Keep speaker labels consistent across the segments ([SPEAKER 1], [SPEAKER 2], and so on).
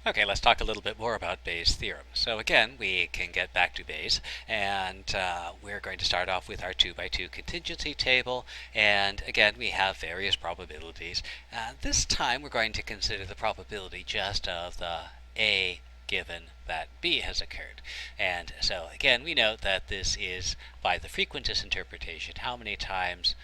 [SPEAKER 1] Okay, let's talk a little bit more about Bayes' theorem. So again, we can get back to Bayes, and we're going to start off with our 2 by 2 contingency table, and again, we have various probabilities. This time, we're going to consider the probability just of the A given that B has occurred. And so again, we note that this is by the frequentist interpretation, how many times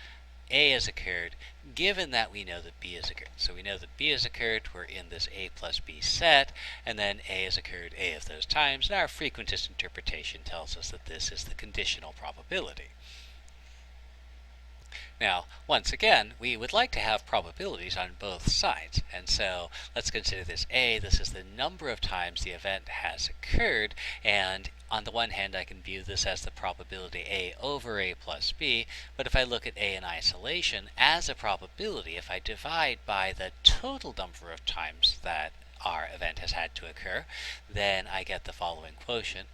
[SPEAKER 1] A has occurred, given that we know that B has occurred. So we know that B has occurred, we're in this A plus B set, and then A has occurred A of those times, and our frequentist interpretation tells us that this is the conditional probability. Now, once again, we would like to have probabilities on both sides, and so let's consider this A. This is the number of times the event has occurred, and on the one hand, I can view this as the probability A over A plus B, but if I look at A in isolation as a probability, if I divide by the total number of times that our event has had to occur, then I get the following quotient.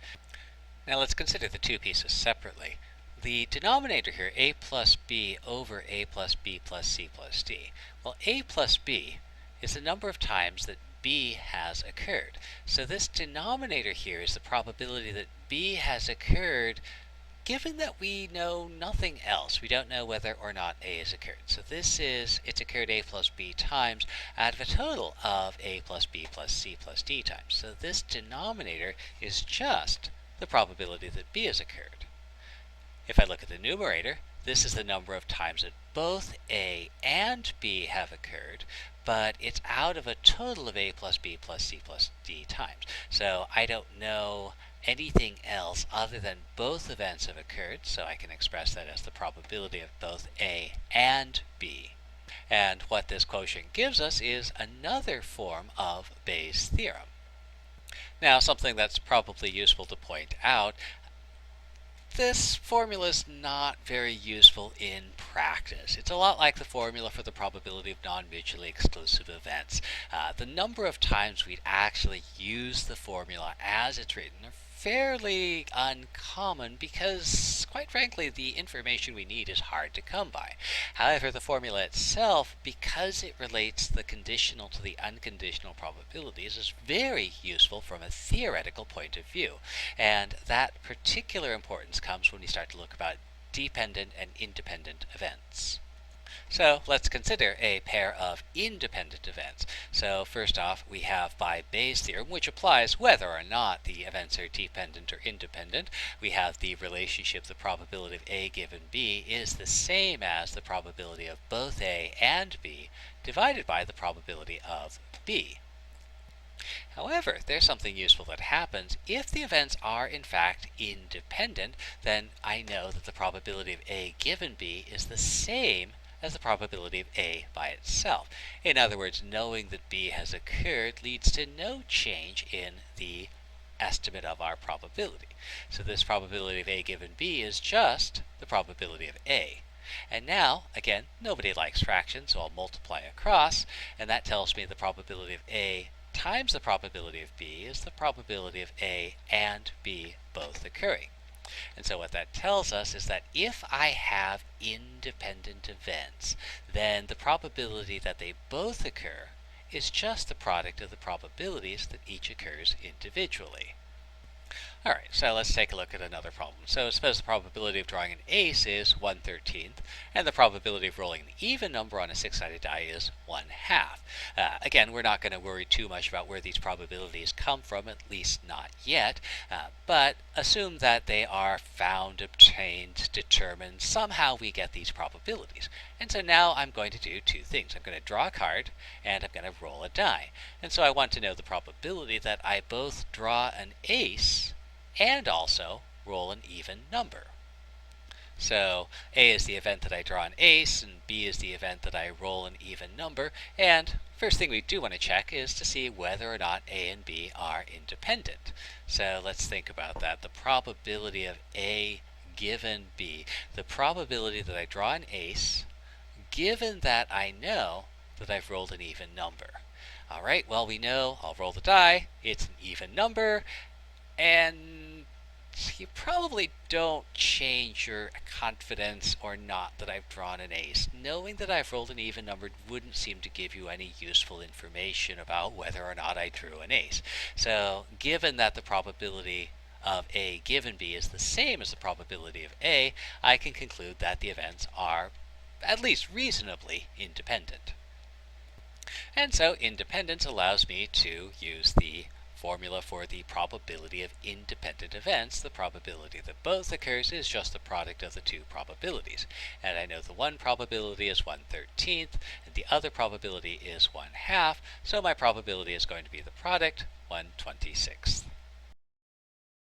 [SPEAKER 1] Now let's consider the two pieces separately. The denominator here, A plus B over A plus B plus C plus D. Well, A plus B is the number of times that B has occurred. So this denominator here is the probability that B has occurred given that we know nothing else. We don't know whether or not A has occurred. So this is, it's occurred A plus B times out of a total of A plus B plus C plus D times. So this denominator is just the probability that B has occurred. If I look at the numerator, this is the number of times that both A and B have occurred, but it's out of a total of A plus B plus C plus D times. So I don't know anything else other than both events have occurred, so I can express that as the probability of both A and B. And what this quotient gives us is another form of Bayes' theorem. Now, something that's probably useful to point out, this formula is not very useful in practice. It's a lot like the formula for the probability of non-mutually exclusive events. The number of times we'd actually use the formula as it's written are fairly uncommon because, quite frankly, the information we need is hard to come by. However, the formula itself, because it relates the conditional to the unconditional probabilities, is very useful from a theoretical point of view. And that particular importance comes when we start to look about dependent and independent events. So let's consider a pair of independent events. So first off, we have by Bayes' theorem, which applies whether or not the events are dependent or independent. We have the relationship, the probability of A given B is the same as the probability of both A and B divided by the probability of B. However, there's something useful that happens. If the events are in fact independent, then I know that the probability of A given B is the same as the probability of A by itself. In other words, knowing that B has occurred leads to no change in the estimate of our probability. So this probability of A given B is just the probability of A. And now, again, nobody likes fractions, so I'll multiply across, and that tells me the probability of A times the probability of B is the probability of A and B both occurring. And so what that tells us is that if I have independent events, then the probability that they both occur is just the product of the probabilities that each occurs individually. Alright, so let's take a look at another problem. So suppose the probability of drawing an ace is 1/13, and the probability of rolling an even number on a 6-sided die is 1/2. Again, we're not going to worry too much about where these probabilities come from, at least not yet, but assume that they are found, obtained, determined. Somehow we get these probabilities. And so now I'm going to do two things. I'm going to draw a card, and I'm going to roll a die. And so I want to know the probability that I both draw an ace and also roll an even number. So A is the event that I draw an ace, and B is the event that I roll an even number. And first thing we do want to check is to see whether or not A and B are independent. So let's think about that. The probability of A given B. The probability that I draw an ace, given that I know that I've rolled an even number. Alright, well we know, I'll roll the die, it's an even number, and you probably don't change your confidence or not that I've drawn an ace. Knowing that I've rolled an even number wouldn't seem to give you any useful information about whether or not I drew an ace. So given that the probability of A given B is the same as the probability of A, I can conclude that the events are at least reasonably independent. And so independence allows me to use the formula for the probability of independent events. The probability that both occurs is just the product of the two probabilities. And I know the one probability is 1/13th, and the other probability is 1/2, so my probability is going to be the product, 1/26th.